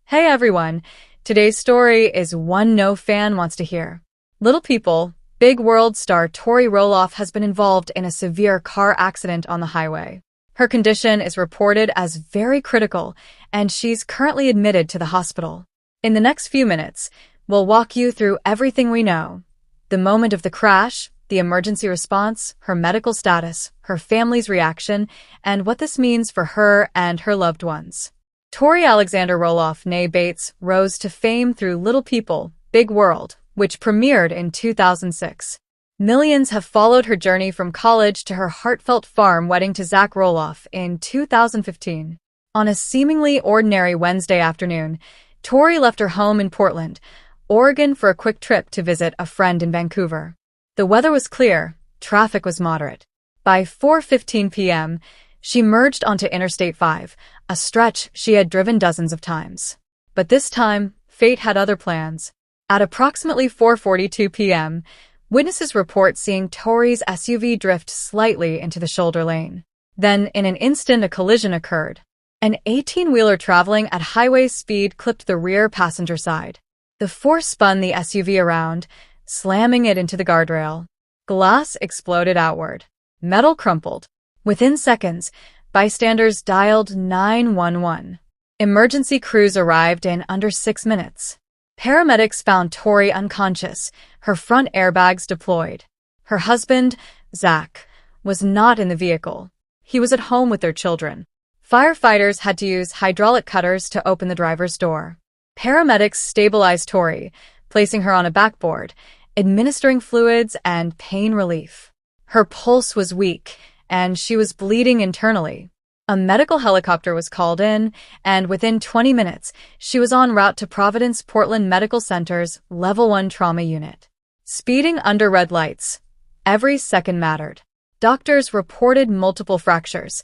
Hey everyone, today's story is one no fan wants to hear. Little People, Big World star Tori Roloff has been involved in a severe car accident on the highway. Her condition is reported as very critical, and she's currently admitted to the hospital. In the next few minutes, we'll walk you through everything we know. The moment of the crash, the emergency response, her medical status, her family's reaction, and what this means for her and her loved ones. Tori Alexander Roloff, née Bates, rose to fame through Little People, Big World, which premiered in 2006. Millions have followed her journey from college to her heartfelt farm wedding to Zach Roloff in 2015. On a seemingly ordinary Wednesday afternoon, Tori left her home in Portland, Oregon for a quick trip to visit a friend in Vancouver. The weather was clear, traffic was moderate. By 4:15 p.m., she merged onto Interstate 5, a stretch she had driven dozens of times. But this time, fate had other plans. At approximately 4:42 p.m., witnesses report seeing Tori's SUV drift slightly into the shoulder lane. Then, in an instant, a collision occurred. An 18-wheeler traveling at highway speed clipped the rear passenger side. The force spun the SUV around, slamming it into the guardrail. Glass exploded outward. Metal crumpled. Within seconds, bystanders dialed 911. Emergency crews arrived in under 6 minutes. Paramedics found Tori unconscious, her front airbags deployed. Her husband, Zach, was not in the vehicle. He was at home with their children. Firefighters had to use hydraulic cutters to open the driver's door. Paramedics stabilized Tori, placing her on a backboard, administering fluids and pain relief. Her pulse was weak, and she was bleeding internally. A medical helicopter was called in, and within 20 minutes, she was en route to Providence Portland Medical Center's Level 1 trauma unit. Speeding under red lights. Every second mattered. Doctors reported multiple fractures: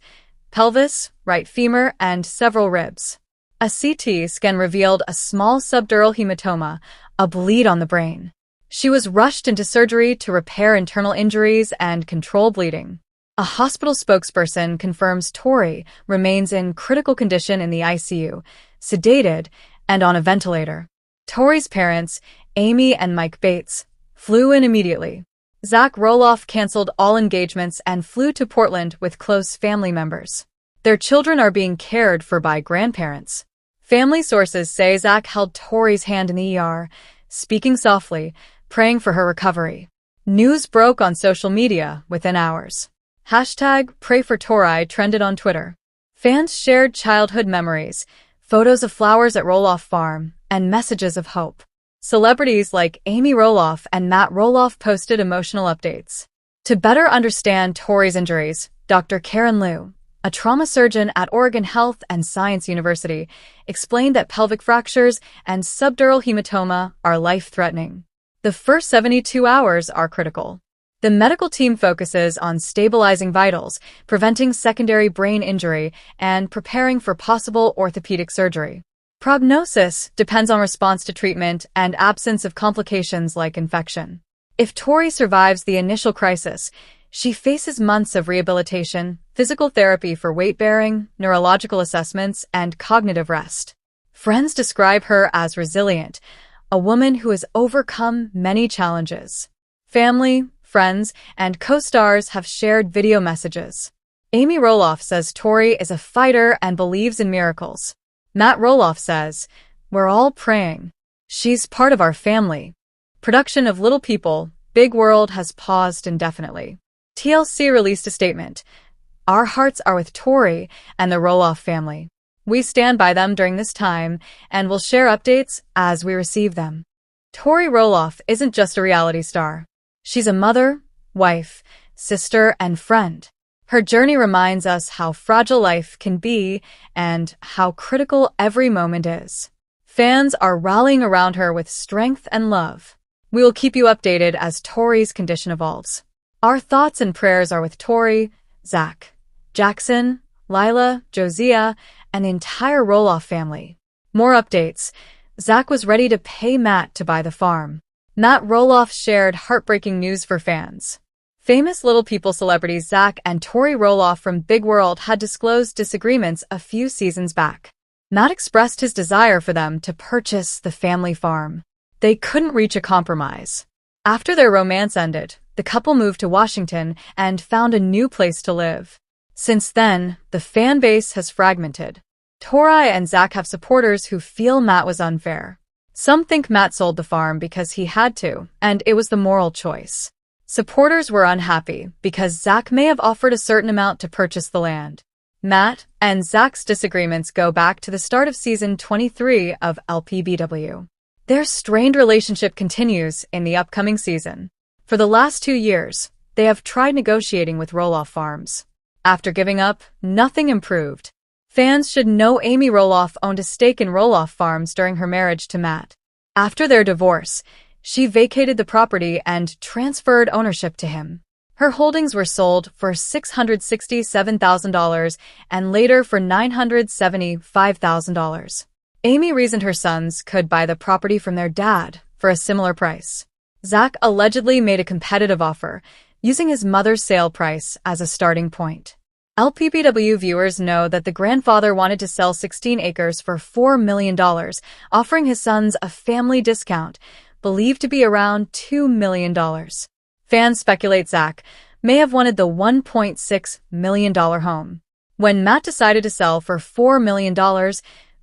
pelvis, right femur, and several ribs. A CT scan revealed a small subdural hematoma, a bleed on the brain. She was rushed into surgery to repair internal injuries and control bleeding. A hospital spokesperson confirms Tori remains in critical condition in the ICU, sedated, and on a ventilator. Tori's parents, Amy and Mike Bates, flew in immediately. Zach Roloff canceled all engagements and flew to Portland with close family members. Their children are being cared for by grandparents. Family sources say Zach held Tori's hand in the ER, speaking softly, praying for her recovery. News broke on social media within hours. #PrayForTori trended on Twitter. Fans shared childhood memories, photos of flowers at Roloff Farm, and messages of hope. Celebrities like Amy Roloff and Matt Roloff posted emotional updates. To better understand Tori's injuries, Dr. Karen Liu, a trauma surgeon at Oregon Health and Science University, explained that pelvic fractures and subdural hematoma are life-threatening. The first 72 hours are critical. The medical team focuses on stabilizing vitals, preventing secondary brain injury, and preparing for possible orthopedic surgery. Prognosis depends on response to treatment and absence of complications like infection. If Tori survives the initial crisis, she faces months of rehabilitation, physical therapy for weight-bearing, neurological assessments, and cognitive rest. Friends describe her as resilient, a woman who has overcome many challenges. Family, friends, and co-stars have shared video messages. Amy Roloff says Tori is a fighter and believes in miracles. Matt Roloff says, "We're all praying. She's part of our family." Production of Little People, Big World has paused indefinitely. TLC released a statement. "Our hearts are with Tori and the Roloff family. We stand by them during this time and will share updates as we receive them." Tori Roloff isn't just a reality star. She's a mother, wife, sister, and friend. Her journey reminds us how fragile life can be and how critical every moment is. Fans are rallying around her with strength and love. We will keep you updated as Tori's condition evolves. Our thoughts and prayers are with Tori, Zach, Jackson, Lila, Josiah, and the entire Roloff family. More updates. Zach was ready to pay Matt to buy the farm. Matt Roloff shared heartbreaking news for fans. Famous Little People celebrities Zach and Tori Roloff from Big World had disclosed disagreements a few seasons back. Matt expressed his desire for them to purchase the family farm. They couldn't reach a compromise. After their romance ended, the couple moved to Washington and found a new place to live. Since then, the fan base has fragmented. Tori and Zach have supporters who feel Matt was unfair. Some think Matt sold the farm because he had to, and it was the moral choice. Supporters were unhappy because Zach may have offered a certain amount to purchase the land. Matt and Zach's disagreements go back to the start of season 23 of LPBW. Their strained relationship continues in the upcoming season. For the last 2 years, they have tried negotiating with Roloff Farms. After giving up, nothing improved. Fans should know Amy Roloff owned a stake in Roloff Farms during her marriage to Matt. After their divorce, she vacated the property and transferred ownership to him. Her holdings were sold for $667,000 and later for $975,000. Amy reasoned her sons could buy the property from their dad for a similar price. Zach allegedly made a competitive offer, using his mother's sale price as a starting point. LPBW viewers know that the grandfather wanted to sell 16 acres for $4 million, offering his sons a family discount, believed to be around $2 million. Fans speculate Zach may have wanted the $1.6 million home. When Matt decided to sell for $4 million,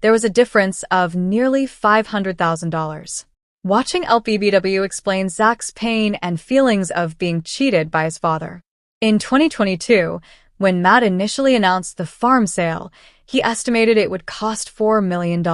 there was a difference of nearly $500,000. Watching LPBW explains Zach's pain and feelings of being cheated by his father. In 2022, when Matt initially announced the farm sale, he estimated it would cost $4 million.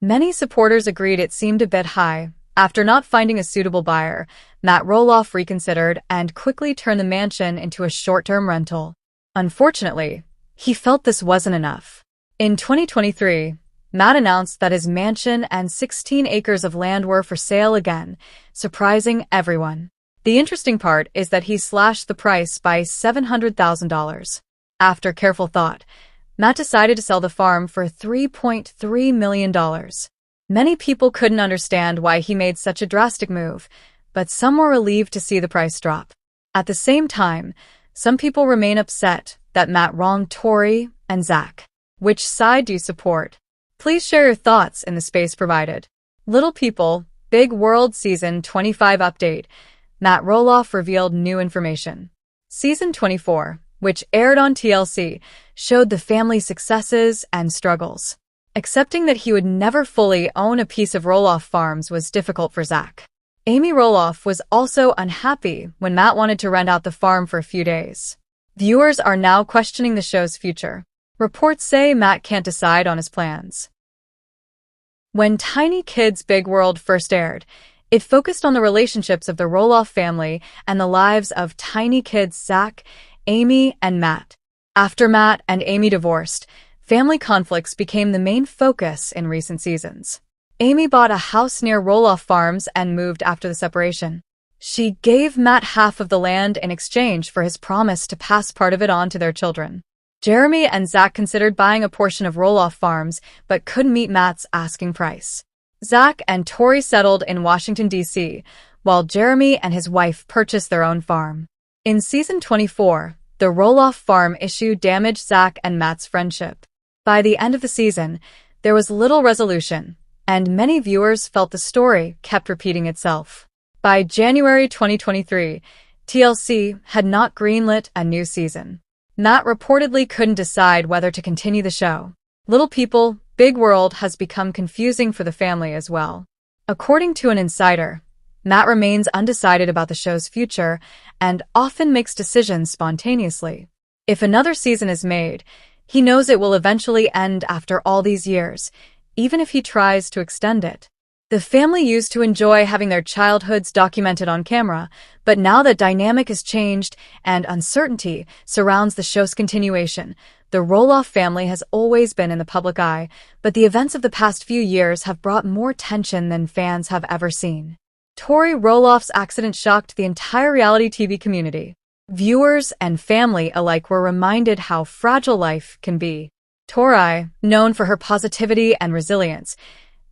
Many supporters agreed it seemed a bit high. After not finding a suitable buyer, Matt Roloff reconsidered and quickly turned the mansion into a short-term rental. Unfortunately, he felt this wasn't enough. In 2023, Matt announced that his mansion and 16 acres of land were for sale again, surprising everyone. The interesting part is that he slashed the price by $700,000. After careful thought, Matt decided to sell the farm for $3.3 million. Many people couldn't understand why he made such a drastic move, but some were relieved to see the price drop. At the same time, some people remain upset that Matt wronged Tori and Zach. Which side do you support? Please share your thoughts in the space provided. Little People, Big World Season 25 Update. Matt Roloff revealed new information. Season 24, which aired on TLC, showed the family's successes and struggles. Accepting that he would never fully own a piece of Roloff Farms was difficult for Zach. Amy Roloff was also unhappy when Matt wanted to rent out the farm for a few days. Viewers are now questioning the show's future. Reports say Matt can't decide on his plans. When Tiny Kids Big World first aired, it focused on the relationships of the Roloff family and the lives of tiny kids Zach, Amy, and Matt. After Matt and Amy divorced, family conflicts became the main focus in recent seasons. Amy bought a house near Roloff Farms and moved after the separation. She gave Matt half of the land in exchange for his promise to pass part of it on to their children. Jeremy and Zach considered buying a portion of Roloff Farms, but couldn't meet Matt's asking price. Zach and Tori settled in Washington, D.C., while Jeremy and his wife purchased their own farm. In season 24, the Roloff farm issue damaged Zach and Matt's friendship. By the end of the season, there was little resolution, and many viewers felt the story kept repeating itself. By January 2023, TLC had not greenlit a new season. Matt reportedly couldn't decide whether to continue the show. Little People, Big World has become confusing for the family as well. According to an insider, Matt remains undecided about the show's future and often makes decisions spontaneously. If another season is made, he knows it will eventually end after all these years, even if he tries to extend it. The family used to enjoy having their childhoods documented on camera, but now that dynamic has changed and uncertainty surrounds the show's continuation. The Roloff family has always been in the public eye, but the events of the past few years have brought more tension than fans have ever seen. Tori Roloff's accident shocked the entire reality TV community. Viewers and family alike were reminded how fragile life can be. Tori, known for her positivity and resilience,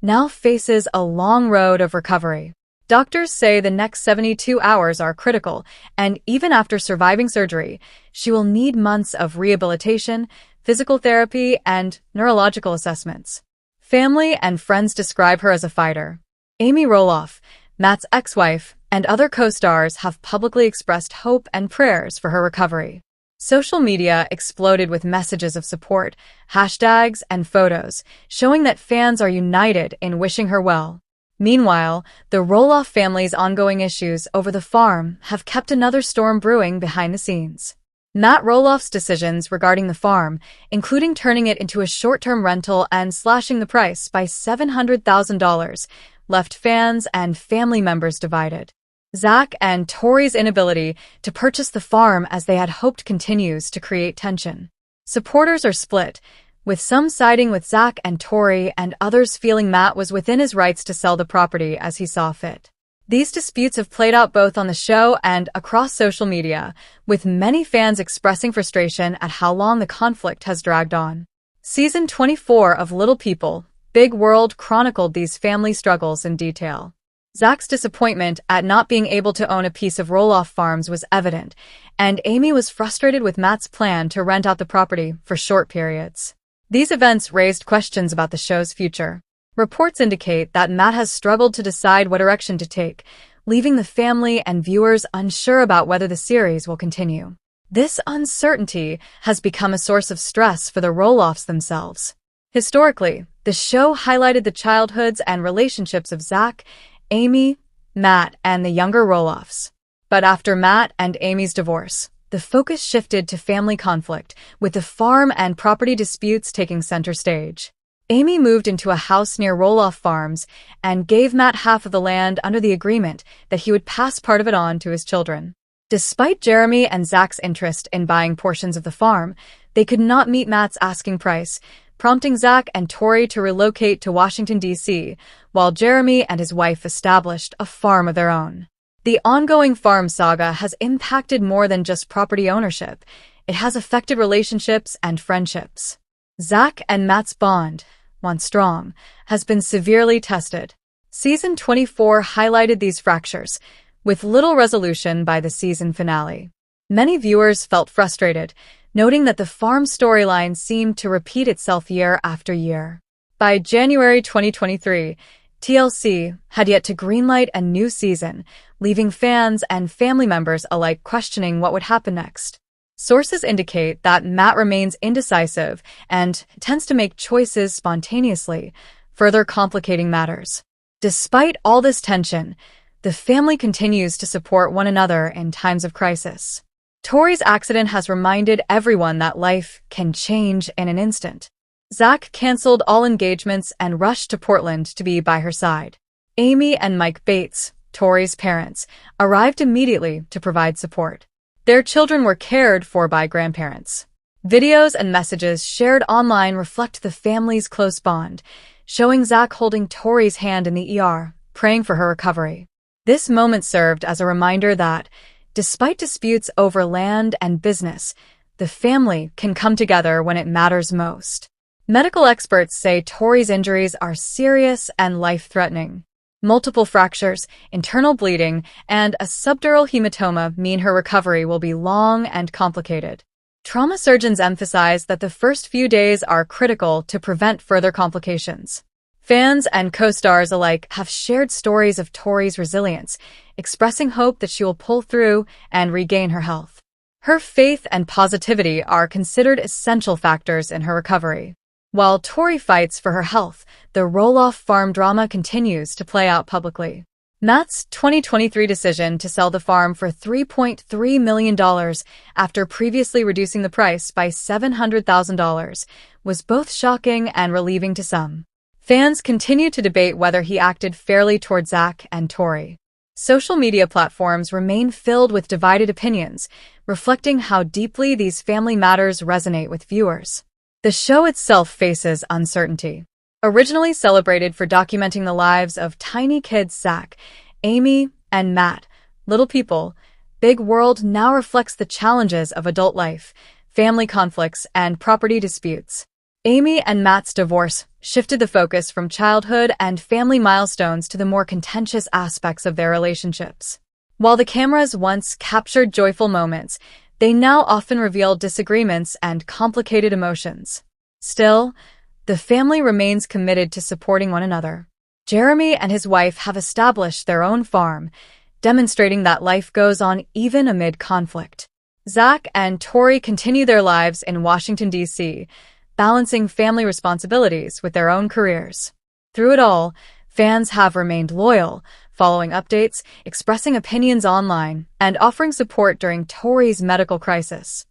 now faces a long road of recovery. Doctors say the next 72 hours are critical, and even after surviving surgery, she will need months of rehabilitation, physical therapy, and neurological assessments. Family and friends describe her as a fighter. Amy Roloff, Matt's ex-wife, and other co-stars have publicly expressed hope and prayers for her recovery. Social media exploded with messages of support, hashtags, and photos, showing that fans are united in wishing her well. Meanwhile, the Roloff family's ongoing issues over the farm have kept another storm brewing behind the scenes. Matt Roloff's decisions regarding the farm, including turning it into a short-term rental and slashing the price by $700,000, left fans and family members divided. Zach and Tori's inability to purchase the farm as they had hoped continues to create tension. Supporters are split, with some siding with Zach and Tori and others feeling Matt was within his rights to sell the property as he saw fit. These disputes have played out both on the show and across social media, with many fans expressing frustration at how long the conflict has dragged on. Season 24 of Little People, Big World chronicled these family struggles in detail. Zach's disappointment at not being able to own a piece of Roloff Farms was evident, and Amy was frustrated with Matt's plan to rent out the property for short periods. These events raised questions about the show's future. Reports indicate that Matt has struggled to decide what direction to take, leaving the family and viewers unsure about whether the series will continue. This uncertainty has become a source of stress for the Roloffs themselves. Historically, the show highlighted the childhoods and relationships of Zach, Amy, Matt, and the younger Roloffs. But after Matt and Amy's divorce, the focus shifted to family conflict, with the farm and property disputes taking center stage. Amy moved into a house near Roloff Farms and gave Matt half of the land under the agreement that he would pass part of it on to his children. Despite Jeremy and Zach's interest in buying portions of the farm, they could not meet Matt's asking price, prompting Zach and Tori to relocate to Washington, D.C., while Jeremy and his wife established a farm of their own. The ongoing farm saga has impacted more than just property ownership. It has affected relationships and friendships. Zach and Matt's bond, once strong, has been severely tested. Season 24 highlighted these fractures, with little resolution by the season finale. Many viewers felt frustrated, noting that the farm storyline seemed to repeat itself year after year. By January 2023, TLC had yet to greenlight a new season, leaving fans and family members alike questioning what would happen next. Sources indicate that Matt remains indecisive and tends to make choices spontaneously, further complicating matters. Despite all this tension, the family continues to support one another in times of crisis. Tori's accident has reminded everyone that life can change in an instant. Zach canceled all engagements and rushed to Portland to be by her side. Amy and Mike Bates, Tori's parents, arrived immediately to provide support. Their children were cared for by grandparents. Videos and messages shared online reflect the family's close bond, showing Zach holding Tori's hand in the ER, praying for her recovery. This moment served as a reminder that, despite disputes over land and business, the family can come together when it matters most. Medical experts say Tori's injuries are serious and life-threatening. Multiple fractures, internal bleeding, and a subdural hematoma mean her recovery will be long and complicated. Trauma surgeons emphasize that the first few days are critical to prevent further complications. Fans and co-stars alike have shared stories of Tori's resilience, expressing hope that she will pull through and regain her health. Her faith and positivity are considered essential factors in her recovery. While Tori fights for her health, the Roloff farm drama continues to play out publicly. Matt's 2023 decision to sell the farm for $3.3 million after previously reducing the price by $700,000 was both shocking and relieving to some. Fans continue to debate whether he acted fairly toward Zach and Tori. Social media platforms remain filled with divided opinions, reflecting how deeply these family matters resonate with viewers. The show itself faces uncertainty. Originally celebrated for documenting the lives of tiny kids Zach, Amy, and Matt, Little People, Big World now reflects the challenges of adult life, family conflicts, and property disputes. Amy and Matt's divorce shifted the focus from childhood and family milestones to the more contentious aspects of their relationships. While the cameras once captured joyful moments, They now often reveal disagreements and complicated emotions. Still, the family remains committed to supporting one another. Jeremy and his wife have established their own farm, demonstrating that life goes on even amid conflict. Zach and Tori continue their lives in Washington, D.C., balancing family responsibilities with their own careers. Through it all, fans have remained loyal, following updates, expressing opinions online, and offering support during Tori's medical crisis.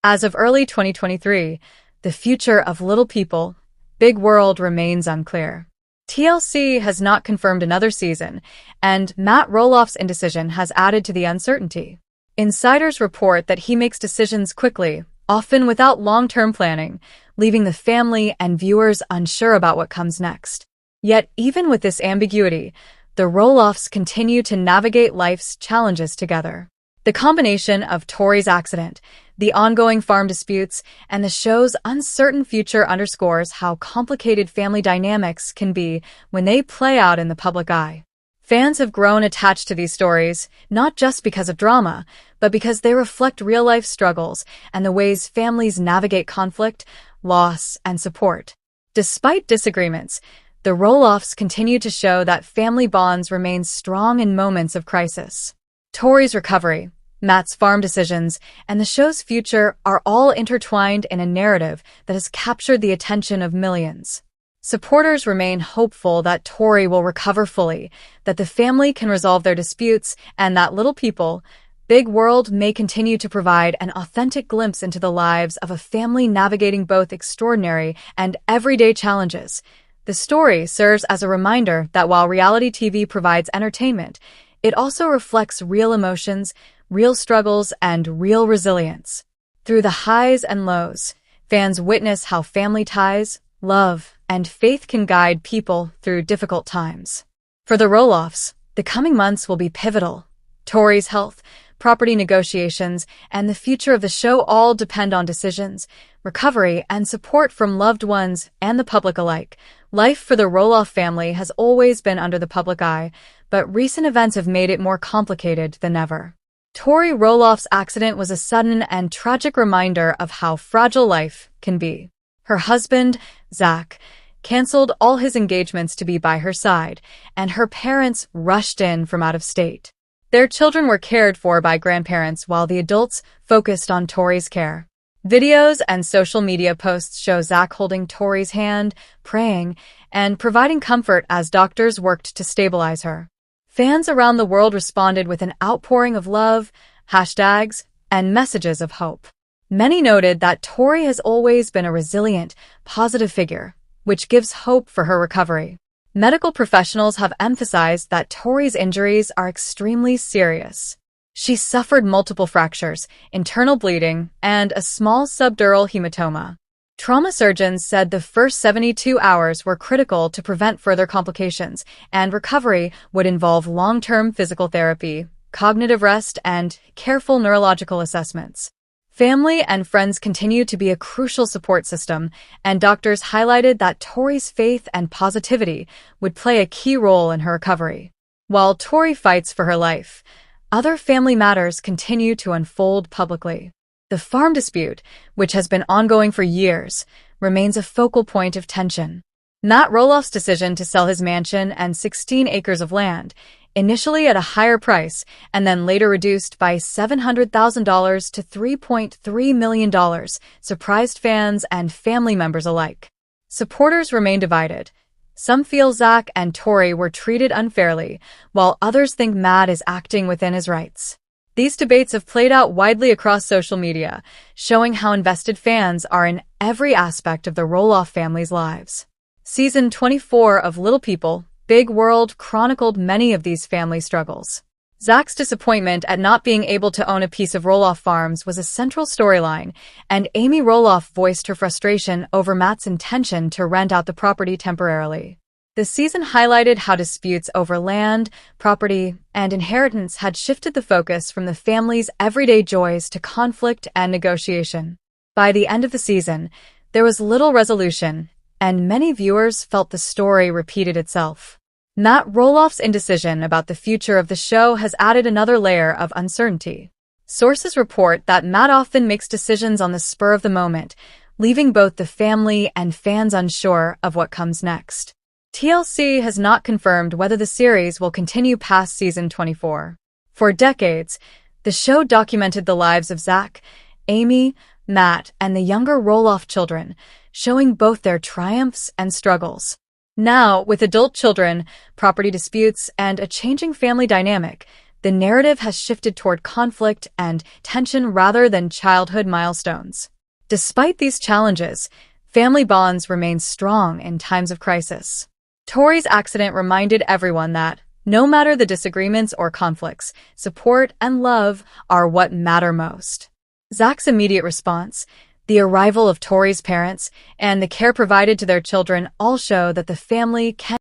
As of early 2023, the future of Little People, Big World remains unclear. TLC has not confirmed another season, and Matt Roloff's indecision has added to the uncertainty. Insiders report that he makes decisions quickly, often without long-term planning, leaving the family and viewers unsure about what comes next. Yet, even with this ambiguity, the Roloffs continue to navigate life's challenges together. The combination of Tori's accident, the ongoing farm disputes, and the show's uncertain future underscores how complicated family dynamics can be when they play out in the public eye. Fans have grown attached to these stories, not just because of drama, but because they reflect real-life struggles and the ways families navigate conflict, loss, and support. Despite disagreements, the Roloffs continue to show that family bonds remain strong in moments of crisis. Tori's recovery, Matt's farm decisions, and the show's future are all intertwined in a narrative that has captured the attention of millions. Supporters remain hopeful that Tori will recover fully, that the family can resolve their disputes, and that Little People, Big World may continue to provide an authentic glimpse into the lives of a family navigating both extraordinary and everyday challenges. The story serves as a reminder that while reality TV provides entertainment, it also reflects real emotions, real struggles, and real resilience. Through the highs and lows, fans witness how family ties, love, and faith can guide people through difficult times. For the Roloffs, the coming months will be pivotal. Tori's health, property negotiations, and the future of the show all depend on decisions, recovery, and support from loved ones and the public alike. Life for the Roloff family has always been under the public eye, but recent events have made it more complicated than ever. Tori Roloff's accident was a sudden and tragic reminder of how fragile life can be. Her husband, Zach, canceled all his engagements to be by her side, and her parents rushed in from out of state. Their children were cared for by grandparents while the adults focused on Tori's care. Videos and social media posts show Zach holding Tori's hand, praying, and providing comfort as doctors worked to stabilize her. Fans around the world responded with an outpouring of love, hashtags, and messages of hope. Many noted that Tori has always been a resilient, positive figure, which gives hope for her recovery. Medical professionals have emphasized that Tori's injuries are extremely serious. She suffered multiple fractures, internal bleeding, and a small subdural hematoma. Trauma surgeons said the first 72 hours were critical to prevent further complications, and recovery would involve long-term physical therapy, cognitive rest, and careful neurological assessments. Family and friends continue to be a crucial support system, and doctors highlighted that Tori's faith and positivity would play a key role in her recovery. While Tori fights for her life, other family matters continue to unfold publicly. The farm dispute, which has been ongoing for years, remains a focal point of tension. Matt Roloff's decision to sell his mansion and 16 acres of land, initially at a higher price and then later reduced by $700,000 to $3.3 million, surprised fans and family members alike. Supporters remain divided. Some feel Zach and Tori were treated unfairly, while others think Matt is acting within his rights. These debates have played out widely across social media, showing how invested fans are in every aspect of the Roloff family's lives. Season 24 of Little People, Big World chronicled many of these family struggles. Zach's disappointment at not being able to own a piece of Roloff Farms was a central storyline, and Amy Roloff voiced her frustration over Matt's intention to rent out the property temporarily. The season highlighted how disputes over land, property, and inheritance had shifted the focus from the family's everyday joys to conflict and negotiation. By the end of the season, there was little resolution, and many viewers felt the story repeated itself. Matt Roloff's indecision about the future of the show has added another layer of uncertainty. Sources report that Matt often makes decisions on the spur of the moment, leaving both the family and fans unsure of what comes next. TLC has not confirmed whether the series will continue past season 24. For decades, the show documented the lives of Zach, Amy, Matt, and the younger Roloff children, showing both their triumphs and struggles. Now, with adult children, property disputes, and a changing family dynamic, the narrative has shifted toward conflict and tension rather than childhood milestones. Despite these challenges, family bonds remain strong in times of crisis. Tori's accident reminded everyone that, no matter the disagreements or conflicts, support and love are what matter most. Zach's immediate response, the arrival of Tori's parents, and the care provided to their children all show that the family can